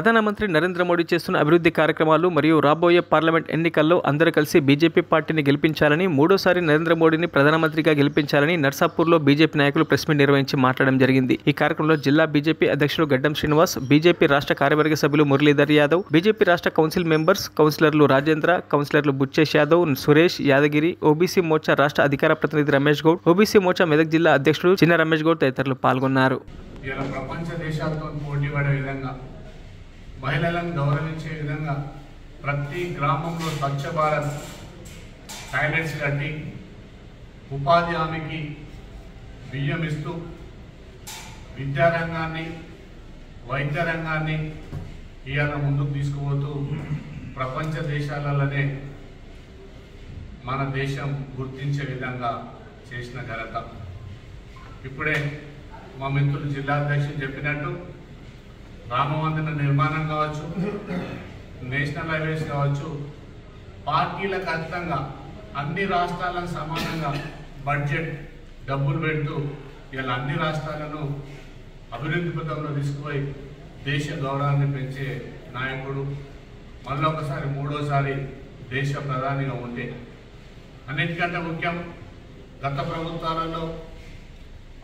ప్రధానమంత్రి నరేంద్ర మోడీ చేస్తున్న అభివృద్ధి కార్యక్రమాలు మరియు రాబోయే పార్లమెంట్ ఎన్నికల్లో అందరూ కలిసి బీజేపీ పార్టీని గెలిపించాలని, మూడోసారి నరేంద్ర మోడీని ప్రధానమంత్రిగా గెలిపించాలని నర్సాపూర్లో బీజేపీ నాయకులు ప్రెస్ మీట్ నిర్వహించి మాట్లాడడం జరిగింది. ఈ కార్యక్రమంలో జిల్లా బీజేపీ అధ్యక్షులు గడ్డం శ్రీనివాస్, బీజేపీ రాష్ట్ర కార్యవర్గ సభ్యులు మురళీధర్ యాదవ్, బీజేపీ రాష్ట్ర కౌన్సిల్ మెంబర్స్, కౌన్సిలర్లు రాజేంద్ర, కౌన్సిలర్లు బుచ్చేష్ యాదవ్, సురేష్ యాదగిరి, ఓబీసీ మోర్చా రాష్ట్ర అధికార ప్రతినిధి రమేష్ గౌడ్, ఓబీసీ మోర్చా మెదక్ జిల్లా అధ్యక్షుడు చిన్న రమేష్ గౌడ్ తదితరులు పాల్గొన్నారు. ప్రపంచ దేశాలతో పోటీ పడే విధంగా, మహిళలను గౌరవించే విధంగా ప్రతి గ్రామంలో స్వచ్ఛ భారత్ టాయిలెట్స్ కట్టి ఉపాధి హామీకి బియ్యం ఇస్తూ విద్యారంగాన్ని, వైద్య రంగాన్ని ఇవాళ ముందుకు తీసుకుపోతూ ప్రపంచ దేశాలలోనే మన దేశం గుర్తించే విధంగా చేసిన ఘనత. ఇప్పుడే మా మిత్రులు జిల్లా అధ్యక్షులు చెప్పినట్టు రామమందిర నిర్మాణం కావచ్చు, నేషనల్ హైవేస్ కావచ్చు, పార్టీలకు అతీతంగా అన్ని రాష్ట్రాలను సమానంగా బడ్జెట్ డబ్బులు పెడుతూ ఇలా అన్ని రాష్ట్రాలను అభివృద్ధి పథంలో తీసుకుపోయి దేశ గౌరవాన్ని పెంచే నాయకుడు. మళ్ళీ ఒకసారి మూడోసారి దేశ ప్రధానిగా ఉంటే, అన్నిటికంటే ముఖ్యం గత ప్రభుత్వాలలో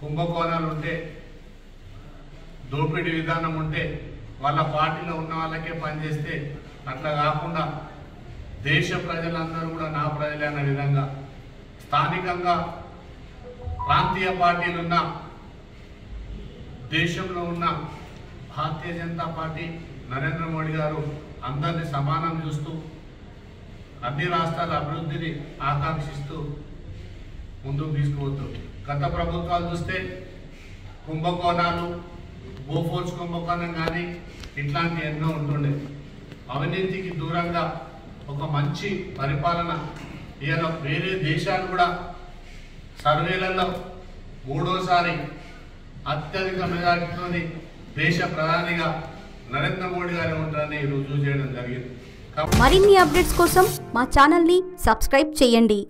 కుంభకోణాలు ఉంటే, దోపిడీ విధానం ఉంటే వాళ్ళ పార్టీలో ఉన్న వాళ్ళకే పనిచేస్తే, అట్లా కాకుండా దేశ ప్రజలందరూ కూడా నా ప్రజలే అనే విధంగా స్థానికంగా ప్రాంతీయ పార్టీలున్న దేశంలో ఉన్న భారతీయ జనతా పార్టీ నరేంద్ర మోడీ గారు అందరినీ సమానం చూస్తూ అన్ని రాష్ట్రాల అభివృద్ధిని ఆకాంక్షిస్తూ ముందుకు తీసుకుపోతారు. గత ప్రభుత్వాలు చూస్తే కుంభకోణాలు, బోఫోర్స్ కుంభకోణం కానీ ఇట్లాంటి ఎన్నో ఉంటుండే. అవినీతికి దూరంగా ఒక మంచి పరిపాలన. ఇవాళ వేరే దేశాలు కూడా సర్వేలలో మూడోసారి అత్యధిక మెజార్టీతో దేశ ప్రధానిగా నరేంద్ర మోడీ గారు ఉంటారని రుజువు చేయడం జరిగింది. మరిన్ని అప్డేట్స్ కోసం మా ఛానల్ని సబ్స్క్రైబ్ చేయండి.